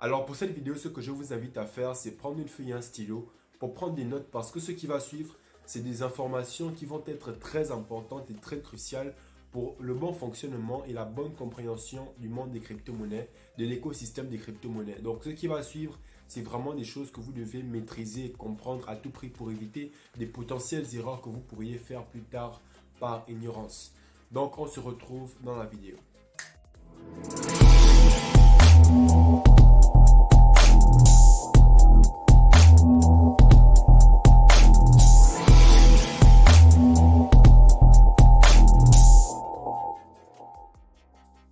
Alors pour cette vidéo, ce que je vous invite à faire, c'est prendre une feuille et un stylo pour prendre des notes parce que ce qui va suivre, c'est des informations qui vont être très importantes et très cruciales pour le bon fonctionnement et la bonne compréhension du monde des crypto-monnaies, de l'écosystème des crypto-monnaies. Donc ce qui va suivre, c'est vraiment des choses que vous devez maîtriser et comprendre à tout prix pour éviter des potentielles erreurs que vous pourriez faire plus tard par ignorance. Donc on se retrouve dans la vidéo.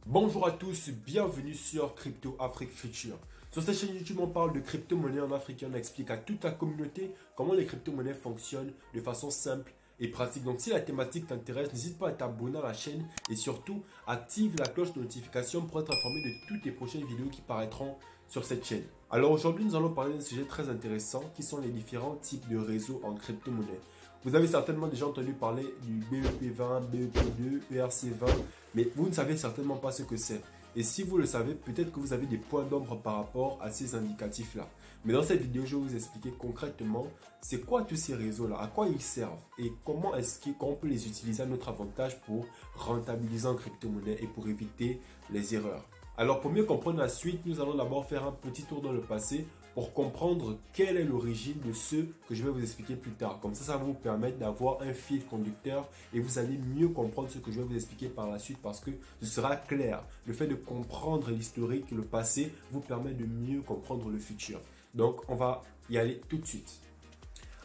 Bonjour à tous, bienvenue sur Crypto Afrique Future. Sur cette chaîne YouTube, on parle de crypto-monnaies en Afrique et on explique à toute la communauté comment les crypto-monnaies fonctionnent de façon simple et pratique. Donc si la thématique t'intéresse, n'hésite pas à t'abonner à la chaîne et surtout active la cloche de notification pour être informé de toutes les prochaines vidéos qui paraîtront sur cette chaîne. Alors aujourd'hui, nous allons parler d'un sujet très intéressant qui sont les différents types de réseaux en crypto-monnaie. Vous avez certainement déjà entendu parler du BEP20, BEP2, ERC20, mais vous ne savez certainement pas ce que c'est. Et si vous le savez, peut-être que vous avez des points d'ombre par rapport à ces indicatifs-là. Mais dans cette vidéo, je vais vous expliquer concrètement c'est quoi tous ces réseaux-là, à quoi ils servent et comment est-ce qu'on peut les utiliser à notre avantage pour rentabiliser en crypto-monnaie et pour éviter les erreurs. Alors pour mieux comprendre la suite, nous allons d'abord faire un petit tour dans le passé pour comprendre quelle est l'origine de ce que je vais vous expliquer plus tard. Comme ça va vous permettre d'avoir un fil conducteur et vous allez mieux comprendre ce que je vais vous expliquer par la suite parce que ce sera clair. Le fait de comprendre l'historique et le passé vous permet de mieux comprendre le futur. Donc, on va y aller tout de suite.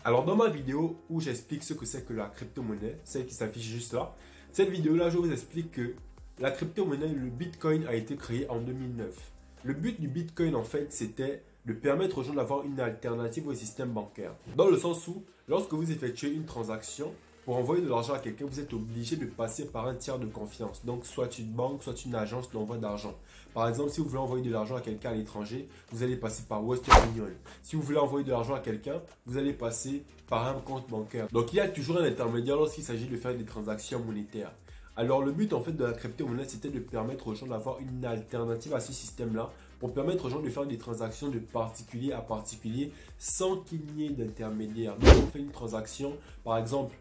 Alors, dans ma vidéo où j'explique ce que c'est que la crypto-monnaie, celle qui s'affiche juste là, cette vidéo-là, je vous explique que la crypto-monnaie, le Bitcoin, a été créé en 2009. Le but du Bitcoin, en fait, c'était de permettre aux gens d'avoir une alternative au système bancaire. Dans le sens où, lorsque vous effectuez une transaction, pour envoyer de l'argent à quelqu'un, vous êtes obligé de passer par un tiers de confiance. Donc, soit une banque, soit une agence d'envoi d'argent. Par exemple, si vous voulez envoyer de l'argent à quelqu'un à l'étranger, vous allez passer par Western Union. Si vous voulez envoyer de l'argent à quelqu'un, vous allez passer par un compte bancaire. Donc, il y a toujours un intermédiaire lorsqu'il s'agit de faire des transactions monétaires. Alors, le but en fait de la crypto-monnaie, c'était de permettre aux gens d'avoir une alternative à ce système-là pour permettre aux gens de faire des transactions de particulier à particulier sans qu'il n'y ait d'intermédiaire. Donc, on fait une transaction, par exemple,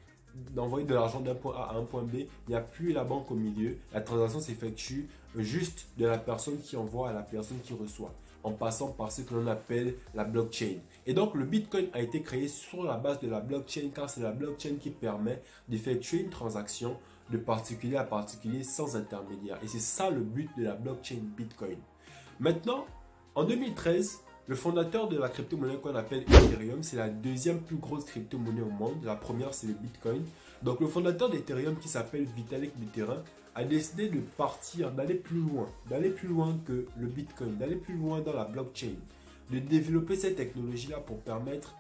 d'envoyer de l'argent d'un point A à un point B, il n'y a plus la banque au milieu. La transaction s'effectue juste de la personne qui envoie à la personne qui reçoit, en passant par ce que l'on appelle la blockchain. Et donc, le Bitcoin a été créé sur la base de la blockchain car c'est la blockchain qui permet d'effectuer une transaction de particulier à particulier sans intermédiaire. Et c'est ça le but de la blockchain Bitcoin. Maintenant, en 2013, le fondateur de la crypto-monnaie qu'on appelle Ethereum, c'est la deuxième plus grosse crypto-monnaie au monde. La première, c'est le Bitcoin. Donc, le fondateur d'Ethereum, qui s'appelle Vitalik Buterin, a décidé de partir, d'aller plus loin que le Bitcoin, d'aller plus loin dans la blockchain, de développer cette technologie-là pour permettre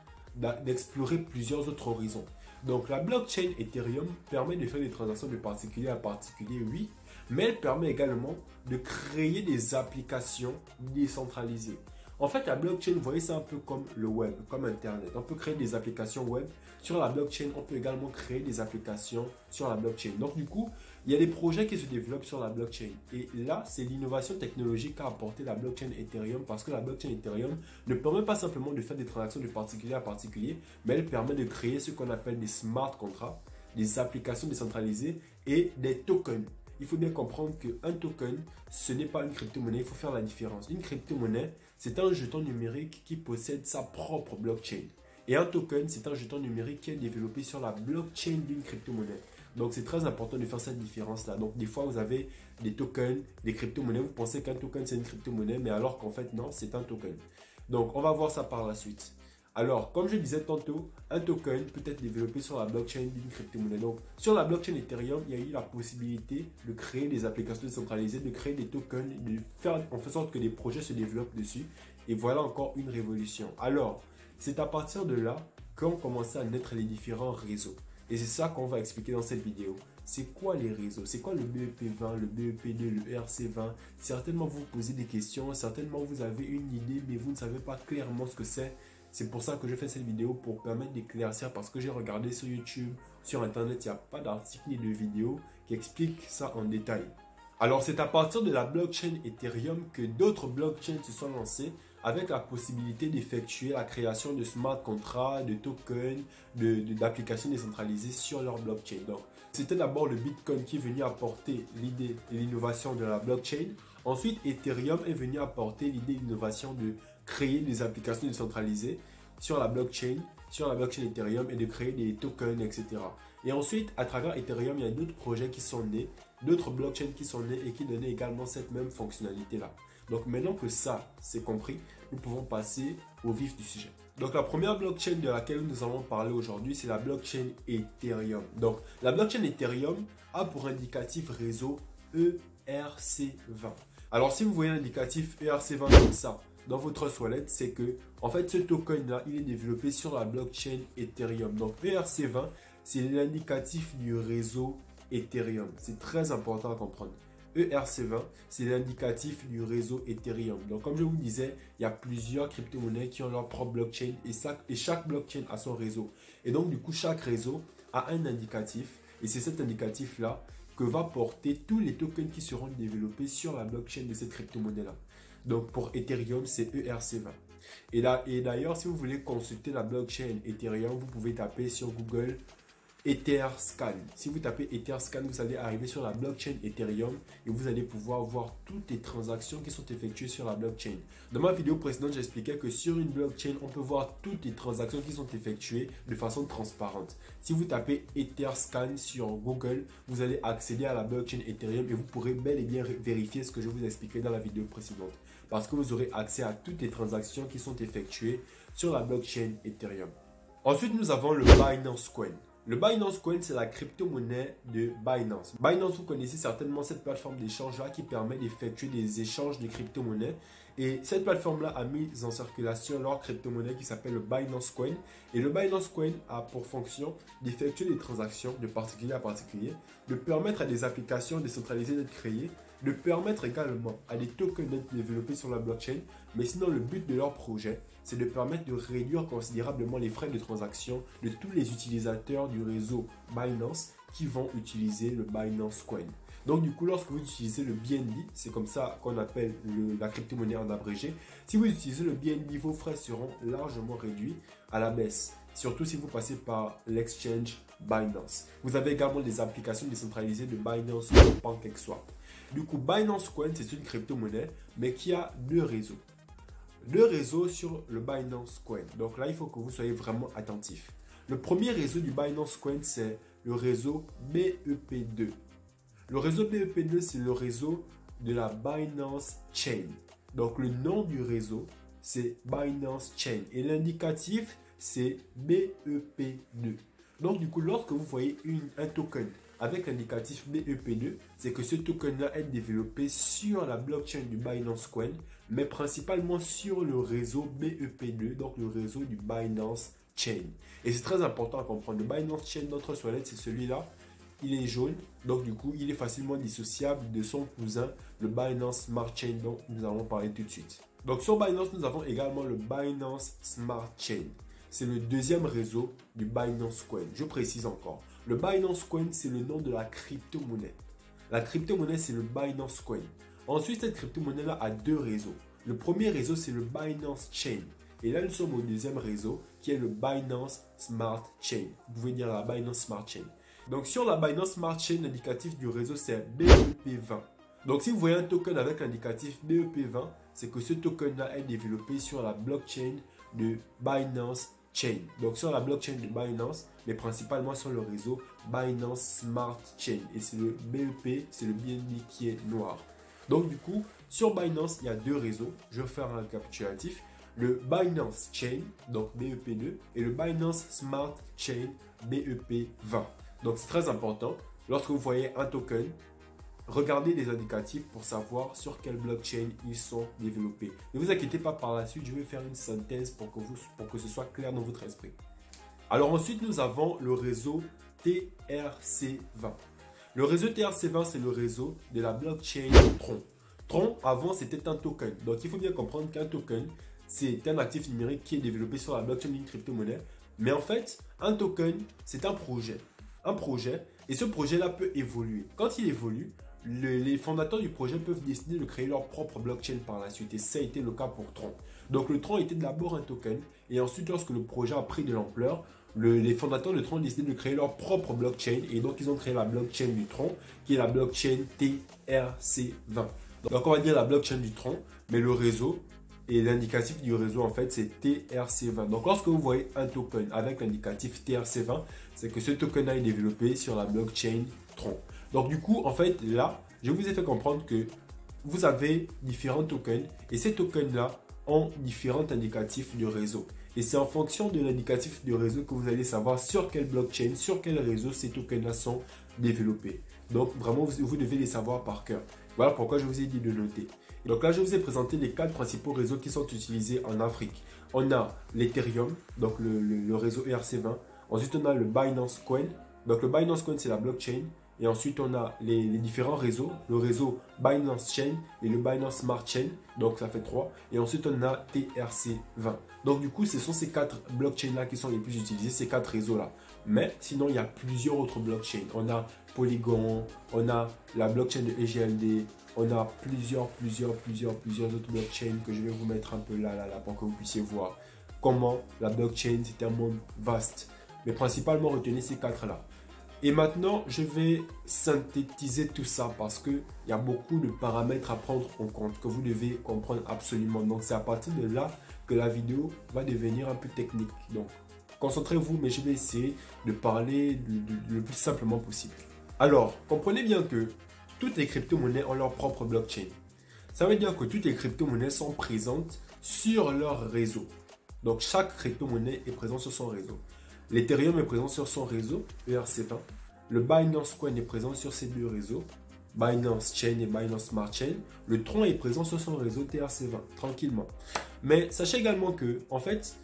d'explorer plusieurs autres horizons. Donc, la blockchain Ethereum permet de faire des transactions de particulier à particulier, oui, mais elle permet également de créer des applications décentralisées. En fait, la blockchain, vous voyez, c'est un peu comme le web, comme Internet. On peut créer des applications web sur la blockchain. On peut également créer des applications sur la blockchain. Donc, du coup, il y a des projets qui se développent sur la blockchain. Et là, c'est l'innovation technologique qu'a apporté la blockchain Ethereum parce que la blockchain Ethereum ne permet pas simplement de faire des transactions de particulier à particulier, mais elle permet de créer ce qu'on appelle des smart contracts, des applications décentralisées et des tokens. Il faut bien comprendre qu'un token, ce n'est pas une crypto-monnaie, il faut faire la différence. Une crypto-monnaie, c'est un jeton numérique qui possède sa propre blockchain. Et un token, c'est un jeton numérique qui est développé sur la blockchain d'une crypto-monnaie. Donc, c'est très important de faire cette différence-là. Donc, des fois, vous avez des tokens, des crypto-monnaies. Vous pensez qu'un token, c'est une crypto-monnaie, mais alors qu'en fait, non, c'est un token. Donc, on va voir ça par la suite. Alors, comme je disais tantôt, un token peut être développé sur la blockchain d'une crypto-monnaie. Donc, sur la blockchain Ethereum, il y a eu la possibilité de créer des applications décentralisées, de créer des tokens, de faire en sorte que des projets se développent dessus. Et voilà encore une révolution. Alors, c'est à partir de là qu'ont commencé à naître les différents réseaux. Et c'est ça qu'on va expliquer dans cette vidéo. C'est quoi les réseaux? C'est quoi le BEP20, le BEP2, le ERC20? Certainement, vous vous posez des questions. Certainement, vous avez une idée, mais vous ne savez pas clairement ce que c'est. C'est pour ça que je fais cette vidéo pour permettre d'éclaircir parce que j'ai regardé sur YouTube, sur Internet, il n'y a pas d'article ni de vidéo qui explique ça en détail. Alors, c'est à partir de la blockchain Ethereum que d'autres blockchains se sont lancées avec la possibilité d'effectuer la création de smart contracts, de tokens, d'applications décentralisées sur leur blockchain. Donc, c'était d'abord le Bitcoin qui est venu apporter l'idée et l'innovation de la blockchain. Ensuite, Ethereum est venu apporter l'idée et l'innovation de créer des applications décentralisées sur la blockchain Ethereum et de créer des tokens, etc. Et ensuite, à travers Ethereum, il y a d'autres projets qui sont nés, d'autres blockchains qui sont nés et qui donnaient également cette même fonctionnalité-là. Donc maintenant que ça, c'est compris, nous pouvons passer au vif du sujet. Donc la première blockchain de laquelle nous allons parler aujourd'hui, c'est la blockchain Ethereum. Donc la blockchain Ethereum a pour indicatif réseau ERC20. Alors si vous voyez l'indicatif ERC20 comme ça dans votre wallet, c'est que en fait ce token là, il est développé sur la blockchain Ethereum. Donc ERC20, c'est l'indicatif du réseau Ethereum. C'est très important à comprendre. ERC20, c'est l'indicatif du réseau Ethereum. Donc, comme je vous disais, il y a plusieurs crypto-monnaies qui ont leur propre blockchain et chaque blockchain a son réseau. Et donc, du coup, chaque réseau a un indicatif et c'est cet indicatif-là que va porter tous les tokens qui seront développés sur la blockchain de cette crypto-monnaie-là. Donc, pour Ethereum, c'est ERC20. Et d'ailleurs, si vous voulez consulter la blockchain Ethereum, vous pouvez taper sur Google Etherscan. Si vous tapez Etherscan, vous allez arriver sur la blockchain Ethereum et vous allez pouvoir voir toutes les transactions qui sont effectuées sur la blockchain. Dans ma vidéo précédente, j'expliquais que sur une blockchain, on peut voir toutes les transactions qui sont effectuées de façon transparente. Si vous tapez Etherscan sur Google, vous allez accéder à la blockchain Ethereum et vous pourrez bel et bien vérifier ce que je vous expliquais dans la vidéo précédente. Parce que vous aurez accès à toutes les transactions qui sont effectuées sur la blockchain Ethereum. Ensuite, nous avons le Binance Coin. Le Binance Coin, c'est la crypto-monnaie de Binance. Binance, vous connaissez certainement cette plateforme d'échange-là qui permet d'effectuer des échanges de crypto-monnaies. Et cette plateforme-là a mis en circulation leur crypto-monnaie qui s'appelle le Binance Coin. Et le Binance Coin a pour fonction d'effectuer des transactions de particulier à particulier, de permettre à des applications décentralisées d'être créées, de permettre également à des tokens d'être développés sur la blockchain. Mais sinon, le but de leur projet, c'est de permettre de réduire considérablement les frais de transaction de tous les utilisateurs du réseau Binance qui vont utiliser le Binance Coin. Donc du coup, lorsque vous utilisez le BNB, c'est comme ça qu'on appelle la crypto-monnaie en abrégé, si vous utilisez le BNB, vos frais seront largement réduits à la baisse. Surtout si vous passez par l'exchange Binance. Vous avez également des applications décentralisées de Binance ou PancakeSwap. Du coup, Binance Coin, c'est une crypto-monnaie, mais qui a deux réseaux. Deux réseaux sur le Binance Coin. Donc là, il faut que vous soyez vraiment attentifs. Le premier réseau du Binance Coin, c'est le réseau BEP2. Le réseau BEP2, c'est le réseau de la Binance Chain. Donc le nom du réseau, c'est Binance Chain. Et l'indicatif, c'est BEP2. Donc du coup, lorsque vous voyez un token avec l'indicatif BEP2, c'est que ce token-là est développé sur la blockchain du Binance Coin, mais principalement sur le réseau BEP2, donc le réseau du Binance Chain. Et c'est très important à comprendre. Le Binance Chain, notre wallet, c'est celui-là. Il est jaune, donc du coup, il est facilement dissociable de son cousin, le Binance Smart Chain, dont nous allons parler tout de suite. Donc sur Binance, nous avons également le Binance Smart Chain. C'est le deuxième réseau du Binance Coin. Je précise encore. Le Binance Coin, c'est le nom de la crypto-monnaie. La crypto-monnaie, c'est le Binance Coin. Ensuite, cette crypto-monnaie-là a deux réseaux. Le premier réseau, c'est le Binance Chain. Et là, nous sommes au deuxième réseau, qui est le Binance Smart Chain. Vous pouvez dire la Binance Smart Chain. Donc, sur la Binance Smart Chain, l'indicatif du réseau, c'est BEP20. Donc, si vous voyez un token avec l'indicatif BEP20, c'est que ce token-là est développé sur la blockchain de Binance Chain. Donc, sur la blockchain de Binance, mais principalement sur le réseau Binance Smart Chain. Et c'est le BEP, c'est le BNB qui est noir. Donc, du coup, sur Binance, il y a deux réseaux. Je vais faire un récapitulatif. Le Binance Chain, donc BEP2, et le Binance Smart Chain, BEP20. Donc, c'est très important. Lorsque vous voyez un token, regardez les indicatifs pour savoir sur quelle blockchain ils sont développés. Ne vous inquiétez pas, par la suite, je vais faire une synthèse pour que ce soit clair dans votre esprit. Alors ensuite, nous avons le réseau TRC20. Le réseau TRC20, c'est le réseau de la blockchain Tron. Tron, avant, c'était un token. Donc, il faut bien comprendre qu'un token, c'est un actif numérique qui est développé sur la blockchain d'une crypto-monnaie. Mais en fait, un token, c'est un projet. Et ce projet-là peut évoluer. Quand il évolue, les fondateurs du projet peuvent décider de créer leur propre blockchain par la suite. Et ça a été le cas pour Tron. Donc le Tron était d'abord un token et ensuite lorsque le projet a pris de l'ampleur, les fondateurs de Tron ont décidé de créer leur propre blockchain et donc ils ont créé la blockchain du Tron qui est la blockchain TRC20. Donc on va dire la blockchain du Tron, mais le réseau et l'indicatif du réseau en fait c'est TRC20. Donc lorsque vous voyez un token avec l'indicatif TRC20, c'est que ce token est développé sur la blockchain Tron. Donc du coup en fait là, je vous ai fait comprendre que vous avez différents tokens et ces tokens là ont différents indicatifs du réseau. Et c'est en fonction de l'indicatif du réseau que vous allez savoir sur quelle blockchain, sur quel réseau ces tokens là sont développés. Donc vraiment vous devez les savoir par cœur. Voilà pourquoi je vous ai dit de noter. Donc là, je vous ai présenté les 4 principaux réseaux qui sont utilisés en Afrique. On a l'Ethereum, donc le réseau ERC20. Ensuite, on a le Binance Coin. Donc le Binance Coin, c'est la blockchain. Et ensuite, on a les différents réseaux. Le réseau Binance Chain et le Binance Smart Chain. Donc ça fait 3. Et ensuite, on a TRC20. Donc du coup, ce sont ces 4 blockchains-là qui sont les plus utilisés, ces 4 réseaux-là. Mais sinon, il y a plusieurs autres blockchains. On a Polygon, on a la blockchain de EGLD, on a plusieurs autres blockchains que je vais vous mettre un peu là pour que vous puissiez voir comment la blockchain c'est un monde vaste. Mais principalement retenez ces 4 là. Et maintenant, je vais synthétiser tout ça parce qu'il y a beaucoup de paramètres à prendre en compte que vous devez comprendre absolument. Donc c'est à partir de là que la vidéo va devenir un peu technique. Donc concentrez-vous, mais je vais essayer de parler le plus simplement possible. Alors, comprenez bien que toutes les crypto-monnaies ont leur propre blockchain. Ça veut dire que toutes les crypto-monnaies sont présentes sur leur réseau. Donc, chaque crypto-monnaie est présente sur son réseau. L'Ethereum est présent sur son réseau, ERC20. Le Binance Coin est présent sur ces deux réseaux, Binance Chain et Binance Smart Chain. Le Tron est présent sur son réseau TRC20, tranquillement. Mais sachez également que, en fait,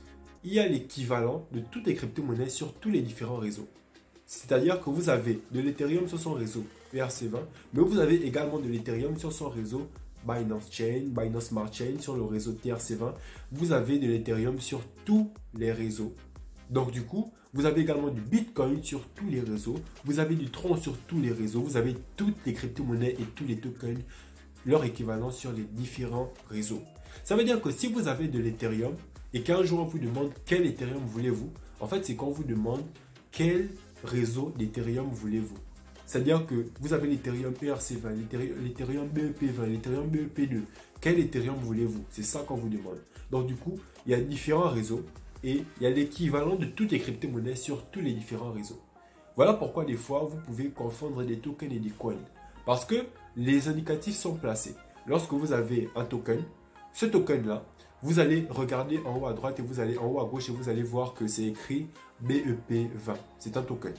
il y a l'équivalent de toutes les crypto-monnaies sur tous les différents réseaux. C'est-à-dire que vous avez de l'Ethereum sur son réseau ERC20, mais vous avez également de l'Ethereum sur son réseau Binance Chain, Binance Smart Chain, sur le réseau TRC20. Vous avez de l'Ethereum sur tous les réseaux. Donc du coup, vous avez également du Bitcoin sur tous les réseaux. Vous avez du Tron sur tous les réseaux. Vous avez toutes les crypto-monnaies et tous les tokens, leur équivalent sur les différents réseaux. Ça veut dire que si vous avez de l'Ethereum et qu'un jour on vous demande quel Ethereum voulez-vous, en fait c'est quand on vous demande quel réseau d'Ethereum voulez-vous. C'est-à-dire que vous avez l'Ethereum ERC20, l'Ethereum BEP20, l'Ethereum BEP2. Quel Ethereum voulez-vous? C'est ça qu'on vous demande. Donc du coup, il y a différents réseaux et il y a l'équivalent de toutes les crypto-monnaies sur tous les différents réseaux. Voilà pourquoi des fois, vous pouvez confondre des tokens et des coins. Parce que les indicatifs sont placés. Lorsque vous avez un token, ce token-là, vous allez regarder en haut à droite et vous allez en haut à gauche et vous allez voir que c'est écrit BEP20. C'est un token.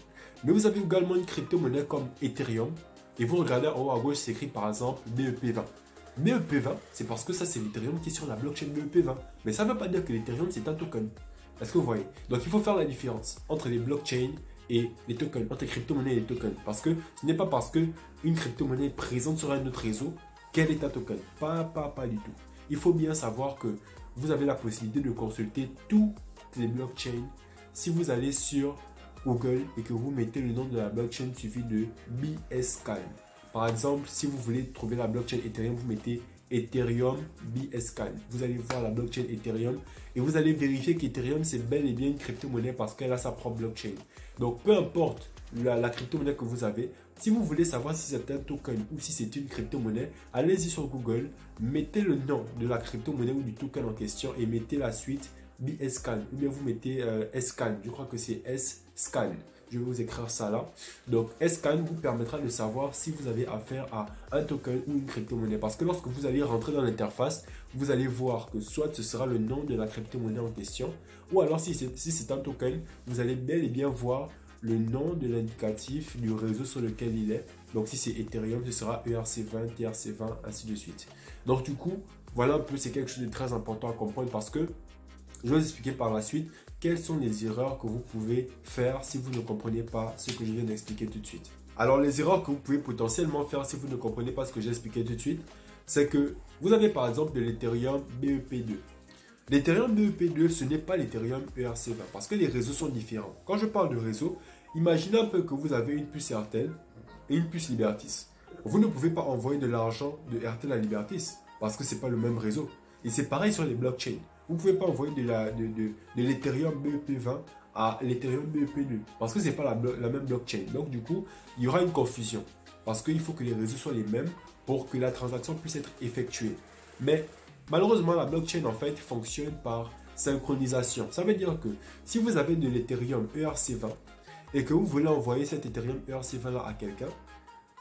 Mais vous avez également une crypto-monnaie comme Ethereum et vous regardez en haut à gauche, c'est écrit par exemple BEP20. BEP20, c'est parce que ça c'est l'Ethereum qui est sur la blockchain BEP20. Mais ça ne veut pas dire que l'Ethereum c'est un token. Est-ce que vous voyez? Donc il faut faire la différence entre les blockchains et les tokens, entre les crypto-monnaies et les tokens. Parce que ce n'est pas parce qu'une crypto-monnaie est présente sur un autre réseau qu'elle est un token. Pas du tout. Il faut bien savoir que vous avez la possibilité de consulter toutes les blockchains. Si vous allez sur Google et que vous mettez le nom de la blockchain suivi de BScan. Par exemple, si vous voulez trouver la blockchain Ethereum, vous mettez Ethereum BScan. Vous allez voir la blockchain Ethereum et vous allez vérifier qu'Ethereum c'est bel et bien une crypto-monnaie parce qu'elle a sa propre blockchain. Donc peu importe la crypto-monnaie que vous avez, si vous voulez savoir si c'est un token ou si c'est une crypto-monnaie, allez-y sur Google, mettez le nom de la crypto-monnaie ou du token en question et mettez la suite BScan ou bien vous mettez Scan. Je crois que c'est Scan. Je vais vous écrire ça là. Donc, Scan vous permettra de savoir si vous avez affaire à un token ou une crypto-monnaie. Parce que lorsque vous allez rentrer dans l'interface, vous allez voir que soit ce sera le nom de la crypto-monnaie en question, ou alors si c'est un token, vous allez bel et bien voir le nom de l'indicatif du réseau sur lequel il est. Donc, si c'est Ethereum, ce sera ERC20, TRC20, ainsi de suite. Donc, du coup, voilà un peu, c'est quelque chose de très important à comprendre parce que je vais vous expliquer par la suite quelles sont les erreurs que vous pouvez faire si vous ne comprenez pas ce que je viens d'expliquer tout de suite. Alors, les erreurs que vous pouvez potentiellement faire si vous ne comprenez pas ce que j'ai expliqué tout de suite, c'est que vous avez par exemple de l'Ethereum BEP2. L'Ethereum BEP2, ce n'est pas l'Ethereum ERC20 parce que les réseaux sont différents. Quand je parle de réseau, imaginez un peu que vous avez une puce RTL et une puce Libertis. Vous ne pouvez pas envoyer de l'argent de RTL à Libertis parce que ce n'est pas le même réseau. Et c'est pareil sur les blockchains. vous ne pouvez pas envoyer de l'Ethereum BEP20 à l'Ethereum BEP2 parce que ce n'est pas la même blockchain. Donc du coup, il y aura une confusion parce qu'il faut que les réseaux soient les mêmes pour que la transaction puisse être effectuée. Mais malheureusement, la blockchain en fait fonctionne par synchronisation. Ça veut dire que si vous avez de l'Ethereum ERC20 et que vous voulez envoyer cet Ethereum ERC20 là à quelqu'un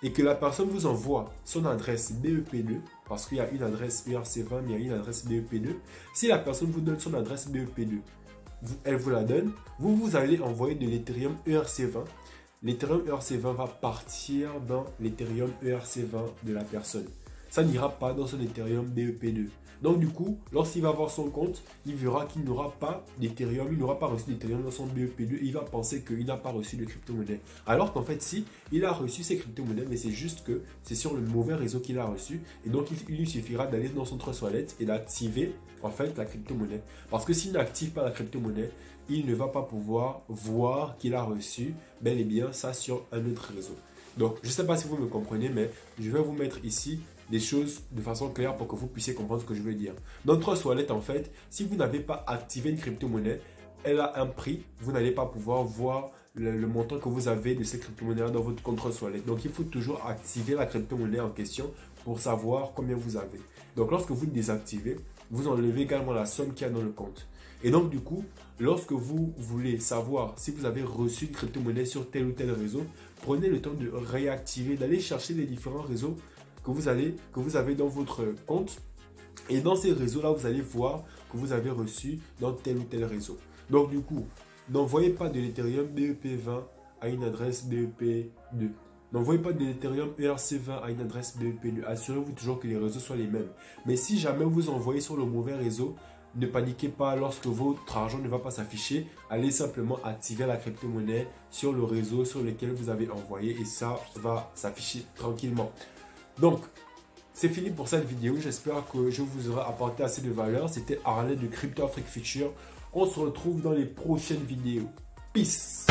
et que la personne vous envoie son adresse BEP2, parce qu'il y a une adresse ERC20 mais il y a une adresse BEP2, si la personne vous donne son adresse BEP2, elle vous la donne, vous allez envoyer de l'Ethereum ERC20. L'Ethereum ERC20 va partir dans l'Ethereum ERC20 de la personne. Ça n'ira pas dans son Ethereum BEP2. Donc du coup, lorsqu'il va voir son compte, il verra qu'il n'aura pas d'Ethereum, il n'aura pas reçu d'Ethereum dans son BEP2 et il va penser qu'il n'a pas reçu de crypto-monnaie. Alors qu'en fait, si, il a reçu ses crypto-monnaies, mais c'est juste que c'est sur le mauvais réseau qu'il a reçu. Et donc, il lui suffira d'aller dans son trust wallet et d'activer en fait la crypto-monnaie. Parce que s'il n'active pas la crypto-monnaie, il ne va pas pouvoir voir qu'il a reçu bel et bien ça sur un autre réseau. Donc, je ne sais pas si vous me comprenez, mais je vais vous mettre ici des choses de façon claire pour que vous puissiez comprendre ce que je veux dire. Dans Trust Wallet, en fait, si vous n'avez pas activé une crypto-monnaie, elle a un prix. Vous n'allez pas pouvoir voir le montant que vous avez de cette crypto-monnaie dans votre compte Trust Wallet. Donc, il faut toujours activer la crypto-monnaie en question pour savoir combien vous avez. Donc, lorsque vous le désactivez, vous enlevez également la somme qu'il y a dans le compte. Et donc, du coup, lorsque vous voulez savoir si vous avez reçu une crypto-monnaie sur tel ou tel réseau, prenez le temps de réactiver, d'aller chercher les différents réseaux que vous avez dans votre compte. Et dans ces réseaux-là, vous allez voir que vous avez reçu dans tel ou tel réseau. Donc, du coup, n'envoyez pas de l'Ethereum BEP20 à une adresse BEP2. N'envoyez pas de l'Ethereum ERC20 à une adresse BEP2. Assurez-vous toujours que les réseaux soient les mêmes. Mais si jamais vous envoyez sur le mauvais réseau, ne paniquez pas lorsque votre argent ne va pas s'afficher. Allez simplement activer la crypto-monnaie sur le réseau sur lequel vous avez envoyé et ça va s'afficher tranquillement. Donc, c'est fini pour cette vidéo. J'espère que je vous aurai apporté assez de valeur. C'était Harley de Crypto Afrique Future. On se retrouve dans les prochaines vidéos. Peace!